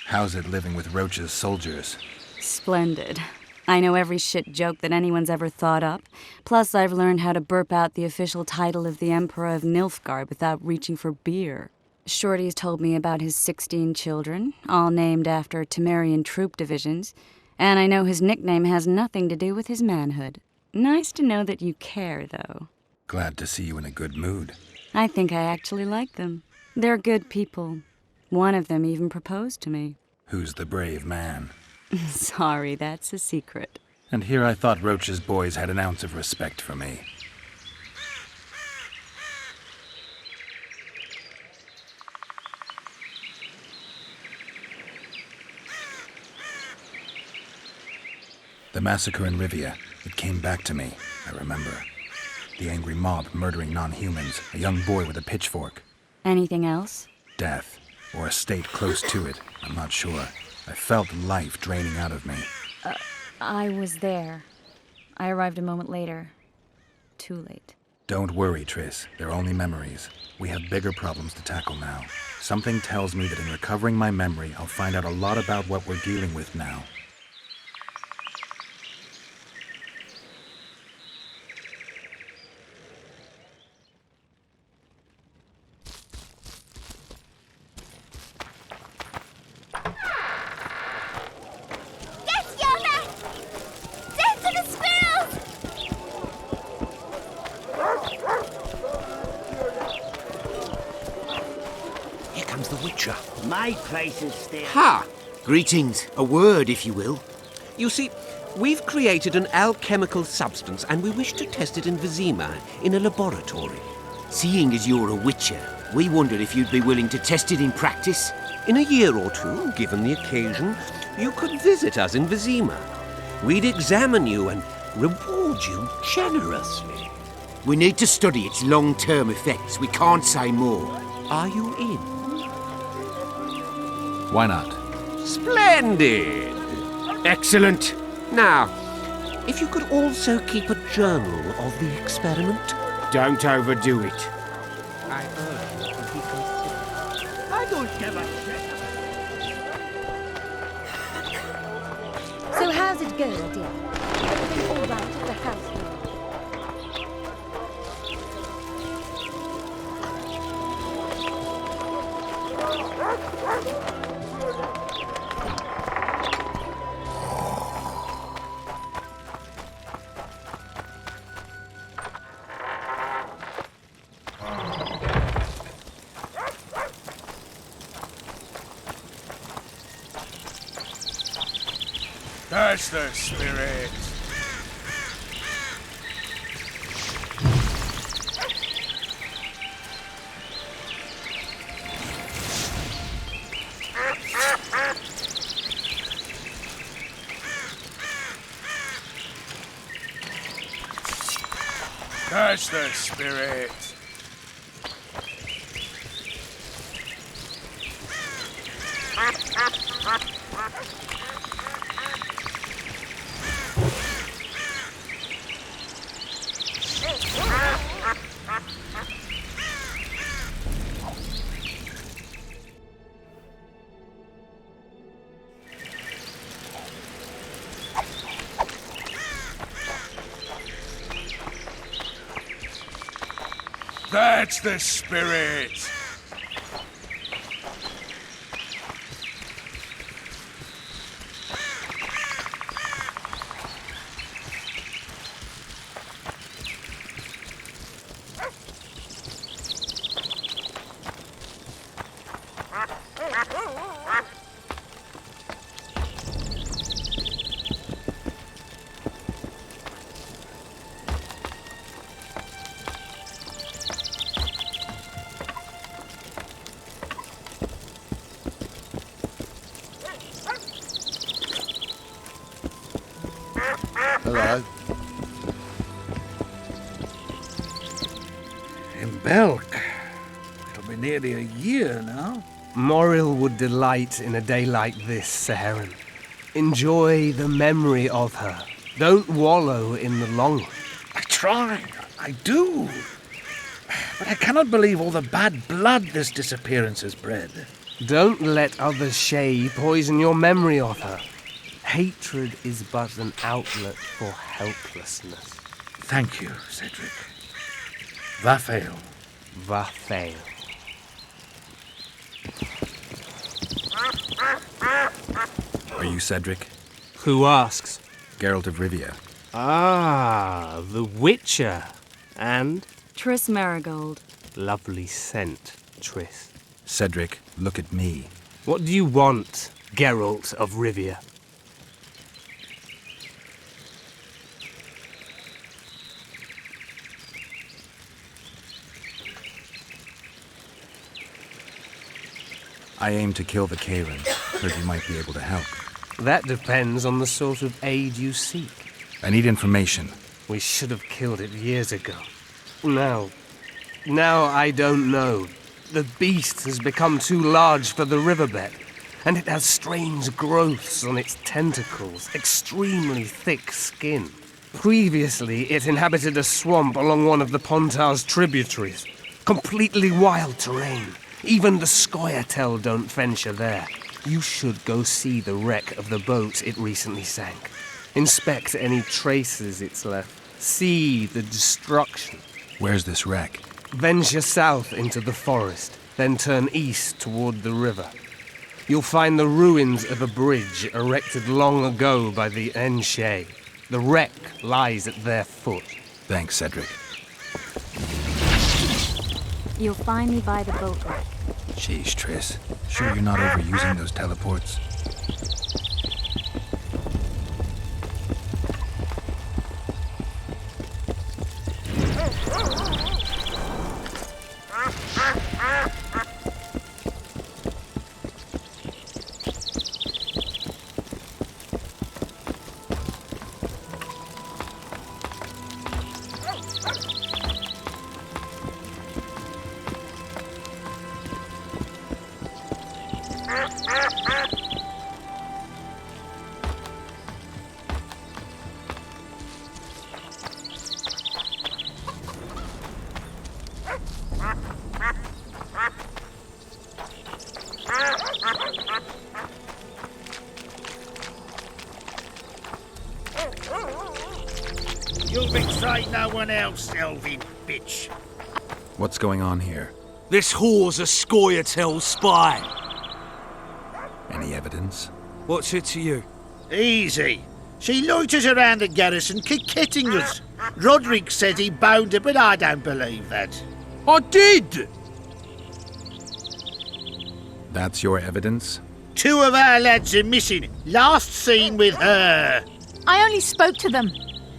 How's it living with Roach's soldiers?
Splendid. I know every shit joke that anyone's ever thought up. Plus, I've learned how to burp out the official title of the Emperor of Nilfgaard without reaching for beer. Shorty's told me about his 16 children, all named after Temerian troop divisions, and I know his nickname has nothing to do with his manhood. Nice to know that you care, though.
Glad to see you in a good mood.
I think I actually like them. They're good people. One of them even proposed to me.
Who's the brave man?
Sorry, that's a secret.
And here I thought Roach's boys had an ounce of respect for me. The massacre in Rivia, it came back to me, I remember. The angry mob murdering non-humans, a young boy with a pitchfork.
Anything else?
Death, or a state close to it, I'm not sure. I felt life draining out of me.
I was there. I arrived a moment later. Too late.
Don't worry, Triss. They're only memories. We have bigger problems to tackle now. Something tells me that in recovering my memory, I'll find out a lot about what we're dealing with now.
My place is still...
Ha! Greetings. A word, if you will.
You see, we've created an alchemical substance and we wish to test it in Vizima, in a laboratory.
Seeing as you're a witcher, we wondered if you'd be willing to test it in practice.
In a year or two, given the occasion, you could visit us in Vizima. We'd examine you and reward you generously.
We need to study its long-term effects. We can't say more.
Are you in?
Why not?
Splendid!
Excellent.
Now, if you could also keep a journal of the experiment.
Don't overdo it.
I urge you to be considerate.
I don't give a shit.
So how's it going, dear? Everything all right at the house?
That's the spirit. That's the spirit. That's the spirit!
for nearly a year now.
Morrill would delight in a day like this, Sir Heron. Enjoy the memory of her. Don't wallow in the longing.
I try. I do. But I cannot believe all the bad blood this disappearance has bred.
Don't let others' shade poison your memory of her. Hatred is but an outlet for helplessness.
Thank you, Cedric. Va fail.
Va fail.
Are you Cedric?
Who asks?
Geralt of Rivia.
Ah, the Witcher. And?
Triss Marigold.
Lovely scent, Triss.
Cedric, look at me.
What do you want, Geralt of Rivia?
I aim to kill the Kayran. Heard you might be able to help.
That depends on the sort of aid you seek.
I need information.
We should have killed it years ago. Now I don't know. The beast has become too large for the riverbed, and it has strange growths on its tentacles, extremely thick skin. Previously, it inhabited a swamp along one of the Pontar's tributaries. Completely wild terrain. Even the Scoia'tael don't venture there. You should go see the wreck of the boat it recently sank. Inspect any traces it's left. See the destruction.
Where's this wreck?
Venture south into the forest, then turn east toward the river. You'll find the ruins of a bridge erected long ago by the Enshe. The wreck lies at their foot.
Thanks, Cedric.
You'll find me by the boat wreck.
Jeez, Triss. Sure you're not overusing those teleports?
You'll betray no one else, elvin bitch.
What's going on here?
This whore's a Scoia'tael spy.
Any evidence?
What's it to you?
Easy. She loiters around the garrison kick-kitting us. Roderick says he bound her, but I don't believe that.
I did!
That's your evidence?
2 of our lads are missing. Last seen with her.
I only spoke to them.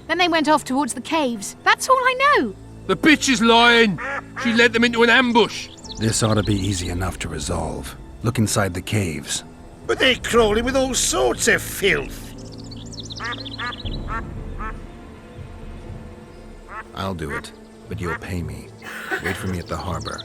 Then they went off towards the caves. That's all I know.
The bitch is lying. She led them into an ambush.
This ought to be easy enough to resolve. Look inside the caves.
But they're crawling with all sorts of filth.
I'll do it, but you'll pay me. Wait for me at the harbor.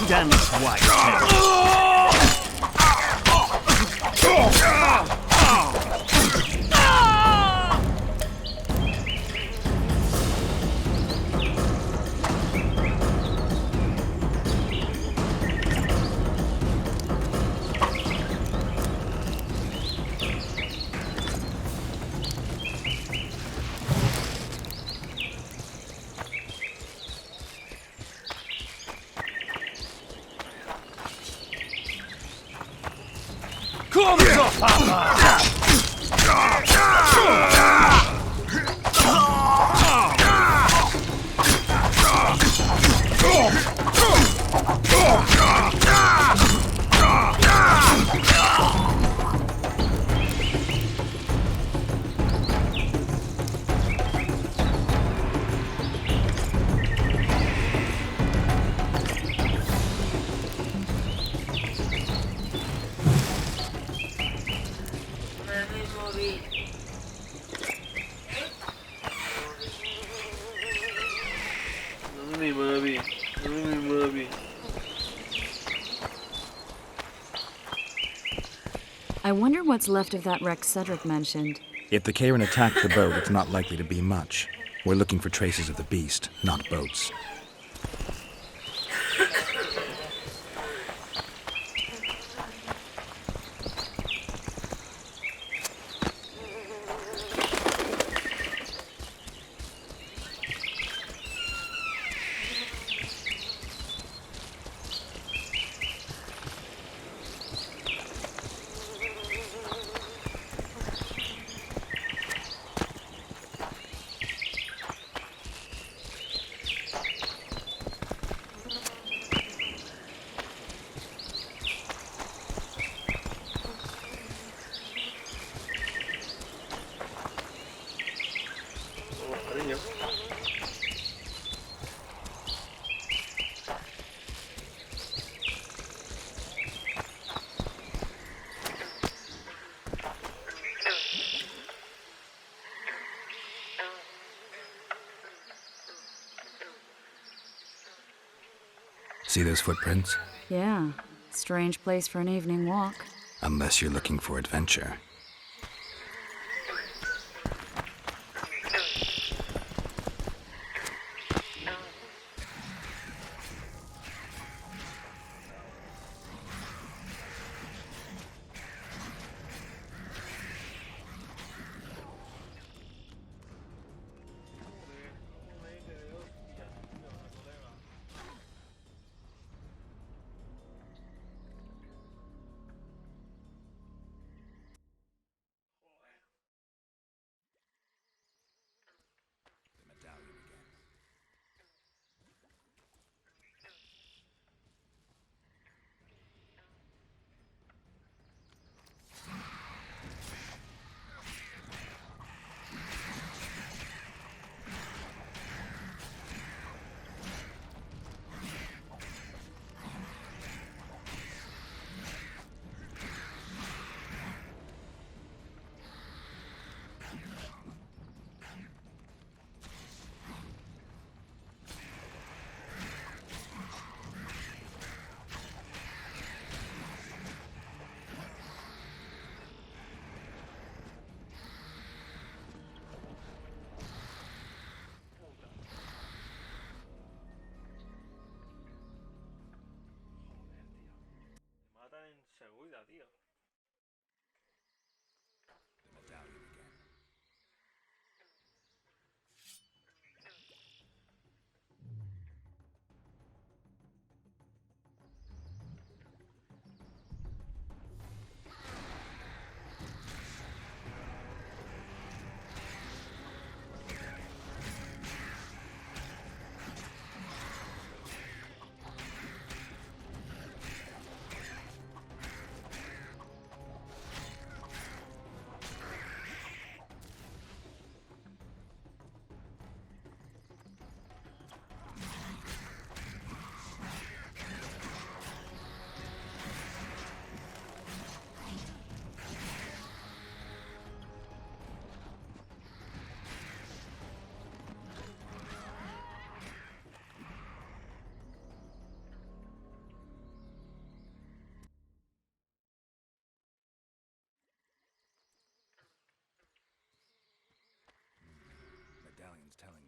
Come down this way.
I wonder what's left of that wreck Cedric mentioned.
If the Kayran attacked the boat, it's not likely to be much. We're looking for traces of the beast, not boats. See those footprints?
Yeah, strange place for an evening walk.
Unless you're looking for adventure.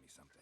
me something.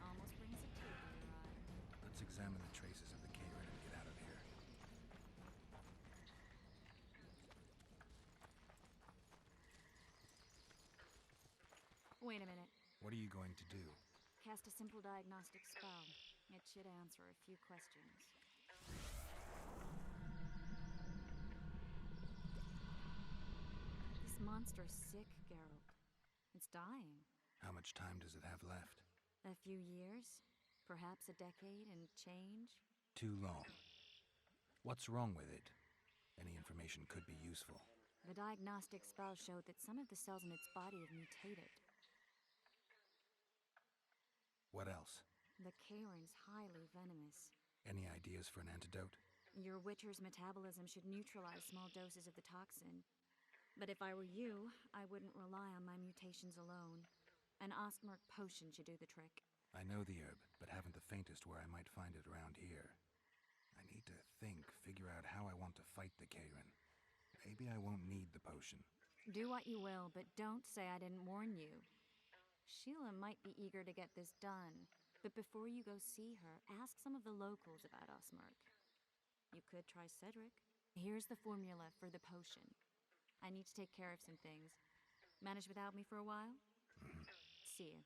Almost brings a tear to your eye.
Let's examine the traces of the Kayran and get out of here.
Wait a minute.
What are you going to do?
Cast a simple diagnostic spell. It should answer a few questions. This monster's sick, Geralt. It's dying.
How much time does it have left?
A few years? Perhaps a decade and change?
Too long. What's wrong with it? Any information could be useful.
The diagnostic spell showed that some of the cells in its body have mutated.
What else?
The Kayran's highly venomous.
Any ideas for an antidote?
Your Witcher's metabolism should neutralize small doses of the toxin. But if I were you, I wouldn't rely on my mutations alone. An Ostmark potion should do the trick.
I know the herb, but haven't the faintest where I might find it around here. I need to figure out how I want to fight the Kayran. Maybe I won't need the potion.
Do what you will, but don't say I didn't warn you. Sheila might be eager to get this done, but before you go see her, ask some of the locals about Ostmark. You could try Cedric. Here's the formula for the potion. I need to take care of some things. Manage without me for a while? See you.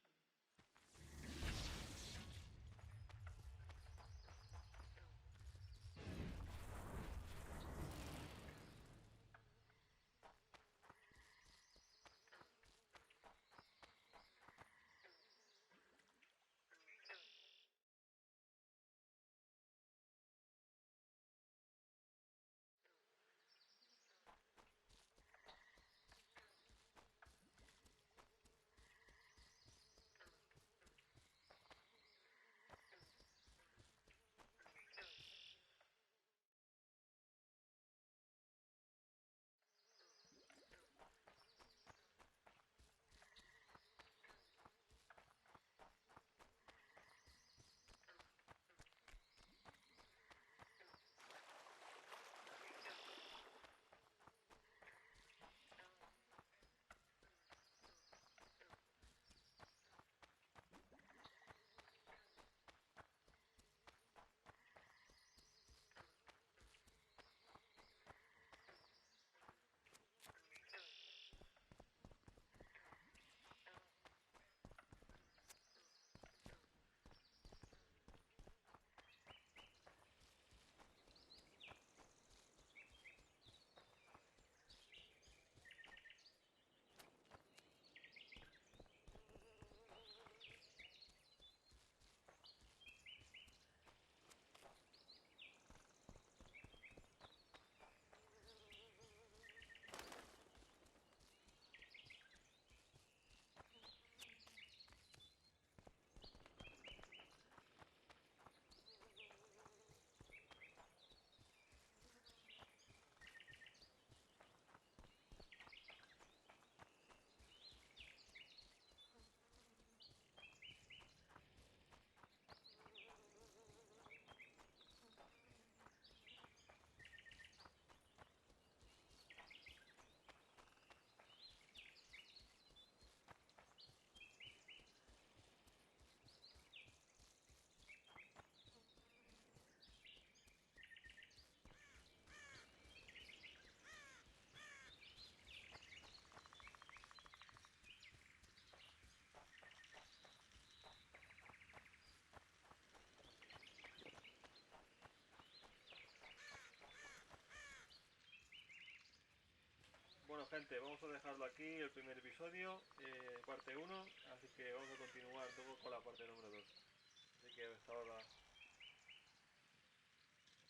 gente, vamos a dejarlo aquí, el primer episodio, parte 1, así que vamos a continuar luego con la parte número 2. Así que hasta ahora.